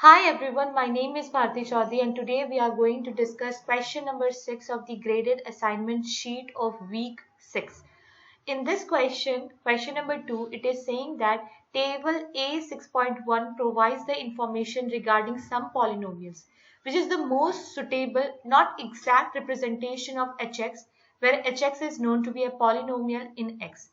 Hi everyone, my name is Bharti Chaudhary and today we are going to discuss question number 6 of the graded assignment sheet of week 6. In this question number 2, it is saying that table A6.1 provides the information regarding some polynomials, which is the most suitable, not exact representation of hx, where hx is known to be a polynomial in x.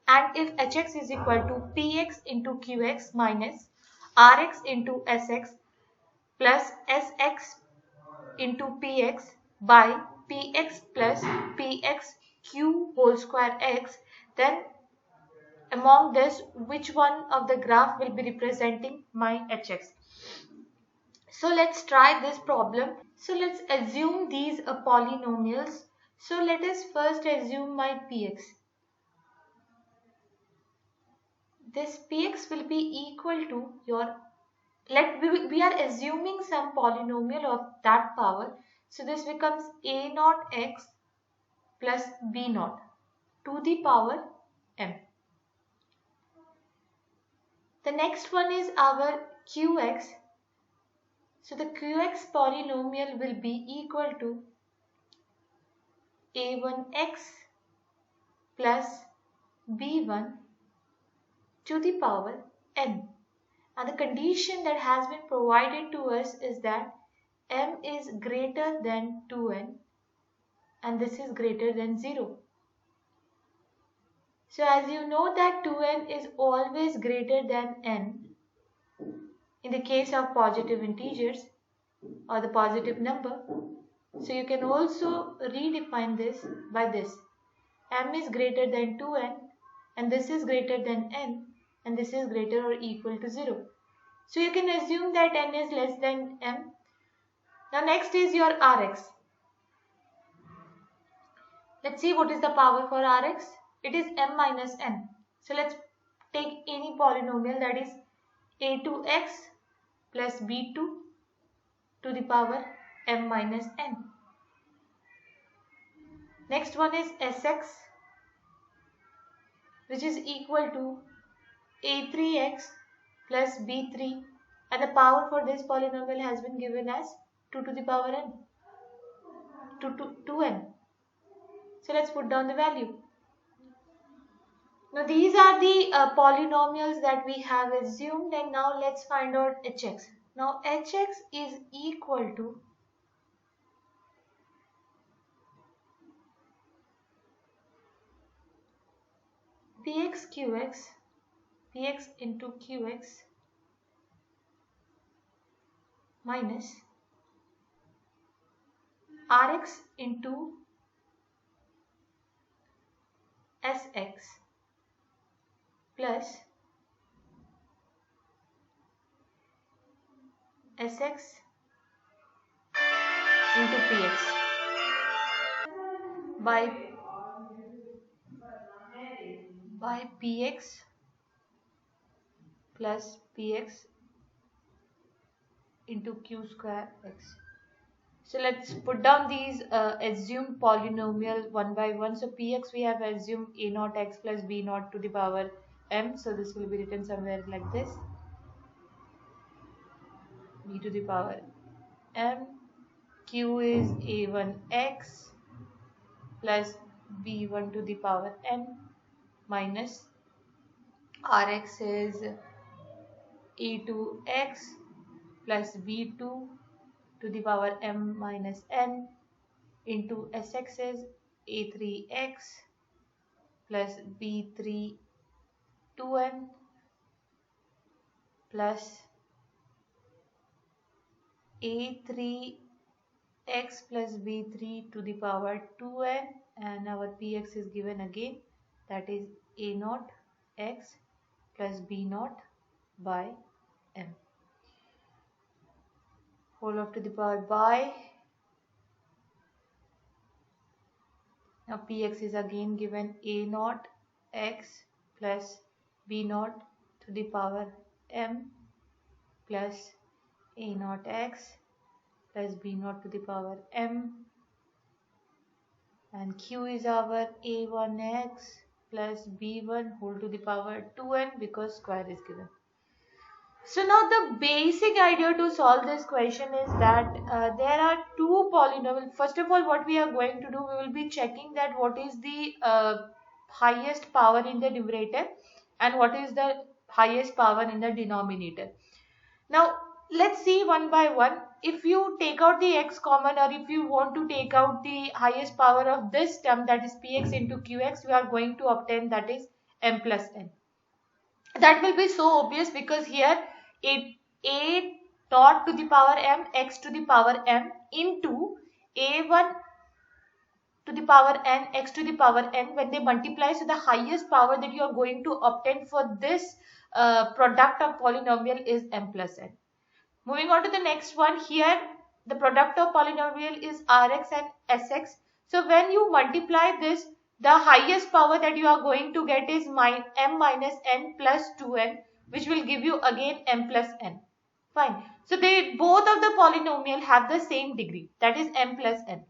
And if hx is equal to px into qx minus rx into sx plus sx into px by px plus px q whole square x, then among this which one of the graph will be representing my hx. So let's try this problem. So let's assume these are polynomials. So let us first assume my px. This px will be equal to your, we are assuming some polynomial of that power. So this becomes a naught x plus b naught to the power m. The next one is our qx. So the qx polynomial will be equal to a1x plus b1 to the power n. And the condition that has been provided to us is that m is greater than 2n and this is greater than 0. So as you know that 2n is always greater than n in the case of positive integers or the positive number. So you can also redefine this by this. M is greater than 2n and this is greater than n and this is greater or equal to 0. So you can assume that n is less than m. Now next is your Rx. Let's see what is the power for Rx. It is m minus n. So let's take any polynomial, that is a2x plus b2 to the power m minus n. Next one is Sx, which is equal to a3x plus b3, and the power for this polynomial has been given as 2 to the power n, 2n. So let's put down the value. Now these are the polynomials that we have assumed, and now let's find out hx. Now hx is equal to px qx, px into qx minus rx into sx plus sx into px by px plus px into q square x. So let's put down these assumed polynomial one by one. So px we have assumed a naught x plus b naught to the power m. So this will be written somewhere like this. B to the power m. Q is a1x plus b1 to the power n minus rx is a2x plus b2 to the power m minus n into sx is a3x plus b3 2n plus a3x plus b3 to the power 2n, and our px is given again, that is a naught x plus b naught by m whole of to the power by. Now px is again given a naught x plus b naught to the power m plus a naught x plus b naught to the power m, and q is our a1x plus b1 whole to the power 2n because square is given. So now the basic idea to solve this question is that there are two polynomials. First of all, what we are going to do, we will be checking that what is the highest power in the numerator and what is the highest power in the denominator. Now let's see one by one. If you take out the x common, or if you want to take out the highest power of this term, that is px into qx, we are going to obtain that is m plus n. That will be so obvious because here a dot to the power m x to the power m into a1 to the power n x to the power n, when they multiply, so the highest power that you are going to obtain for this product of polynomial is m plus n. Moving on to the next one, here the product of polynomial is Rx and Sx. So when you multiply this, the highest power that you are going to get is m minus n plus 2n, which will give you again m plus n. Fine. So they both of the polynomial have the same degree, that is m plus n.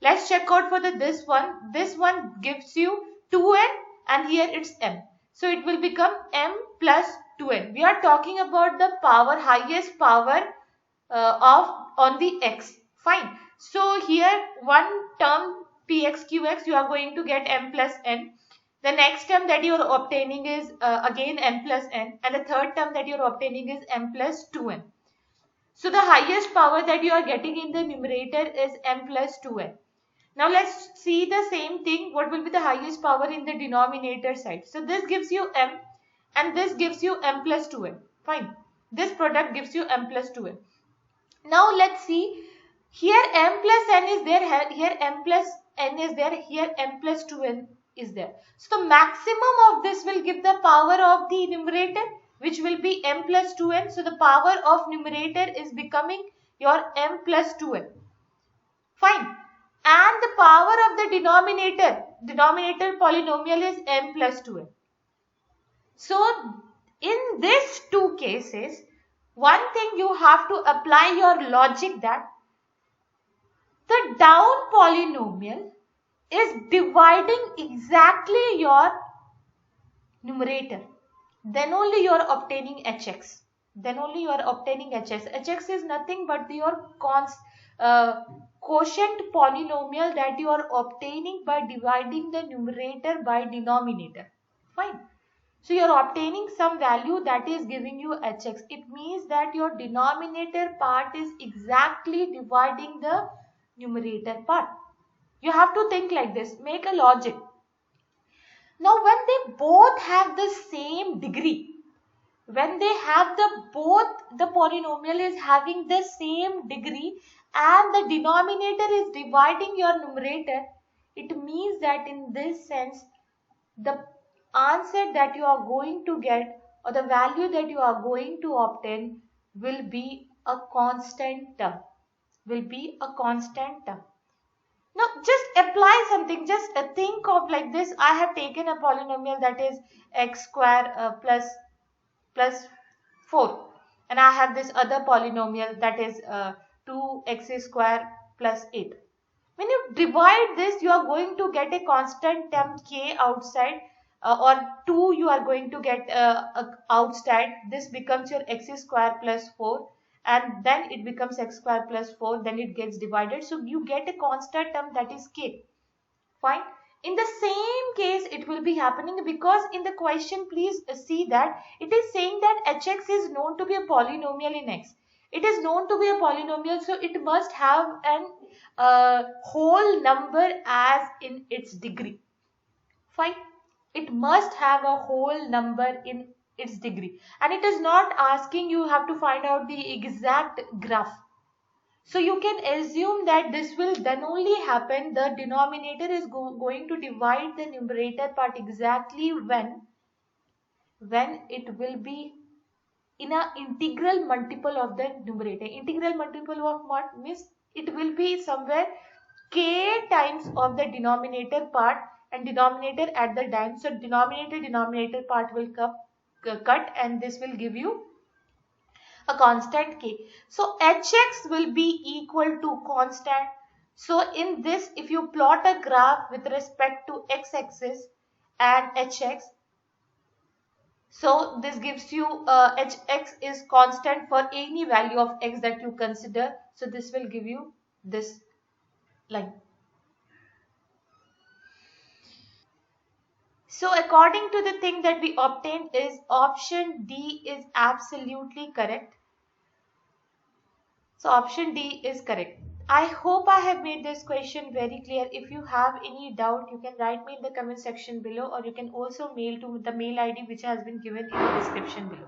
Let's check out for this one. This one gives you 2n and here it's m. So it will become m plus 2n. We are talking about the power, highest power on the x. Fine. So here one term px qx, you are going to get m plus n. The next term that you are obtaining is again m plus n, and the third term that you are obtaining is m plus 2n. So the highest power that you are getting in the numerator is m plus 2n. Now let's see the same thing. What will be the highest power in the denominator side? So this gives you m and this gives you m plus 2n. Fine. This product gives you m plus 2n. Now let's see. Here m plus n is there. Here m plus n is there. Here m plus 2n is there. So the maximum of this will give the power of the numerator, which will be m plus 2n. So the power of numerator is becoming your m plus 2n. Fine. And the power of the denominator polynomial is m plus 2n. So in these two cases, one thing you have to apply your logic, that the down polynomial is dividing exactly your numerator. Then only you are obtaining hx. Then only you are obtaining hx. Hx is nothing but your quotient polynomial that you are obtaining by dividing the numerator by denominator. Fine. So you are obtaining some value that is giving you hx. It means that your denominator part is exactly dividing the numerator part. You have to think like this. Make a logic. Now when they both have the same degree, when they have the polynomial is having the same degree and the denominator is dividing your numerator, it means that in this sense the answer that you are going to get, or the value that you are going to obtain, will be a constant term. Now just apply something. Just think of like this. I have taken a polynomial that is x square plus 4, and I have this other polynomial that is 2x square plus 8. When you divide this, you are going to get a constant term k outside, or 2 you are going to get outside. This becomes your x square plus 4, and then it becomes x square plus 4, then it gets divided. So you get a constant term that is k. Fine. In the same case, it will be happening, because in the question, please see that it is saying that hx is known to be a polynomial in x. It is known to be a polynomial, so it must have an whole number as in its degree. Fine. It must have a whole number in its degree. And it is not asking you have to find out the exact graph. So you can assume that this will then only happen, the denominator is going to divide the numerator part exactly when it will be in an integral multiple of the numerator. Integral multiple of what? Means it will be somewhere k times of the denominator part and denominator at the time. So denominator part will cut, and this will give you a constant k. So hx will be equal to constant. So in this, if you plot a graph with respect to x-axis and hx, So this gives you hx is constant for any value of x that you consider. So this will give you this line. So according to the thing that we obtained is option D is absolutely correct. So option D is correct. I hope I have made this question very clear. If you have any doubt, you can write me in the comment section below, or you can also mail to the mail ID which has been given in the description below.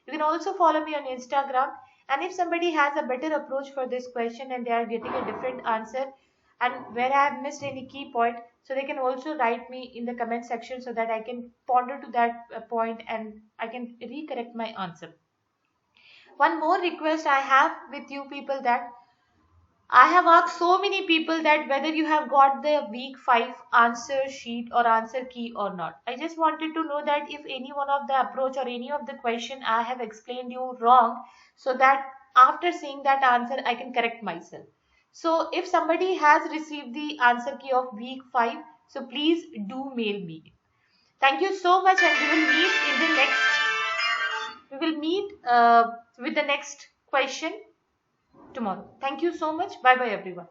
You can also follow me on Instagram. And if somebody has a better approach for this question and they are getting a different answer and where I have missed any key point, so they can also write me in the comment section so that I can ponder to that point and I can recorrect my answer. One more request I have with you people, that I have asked so many people that whether you have got the week 5 answer sheet or answer key or not. I just wanted to know that if any one of the approach or any of the question I have explained you wrong, so that after seeing that answer I can correct myself. So if somebody has received the answer key of week 5, so please do mail me. Thank you so much, and we will meet with the next question tomorrow. Thank you so much. Bye bye everyone.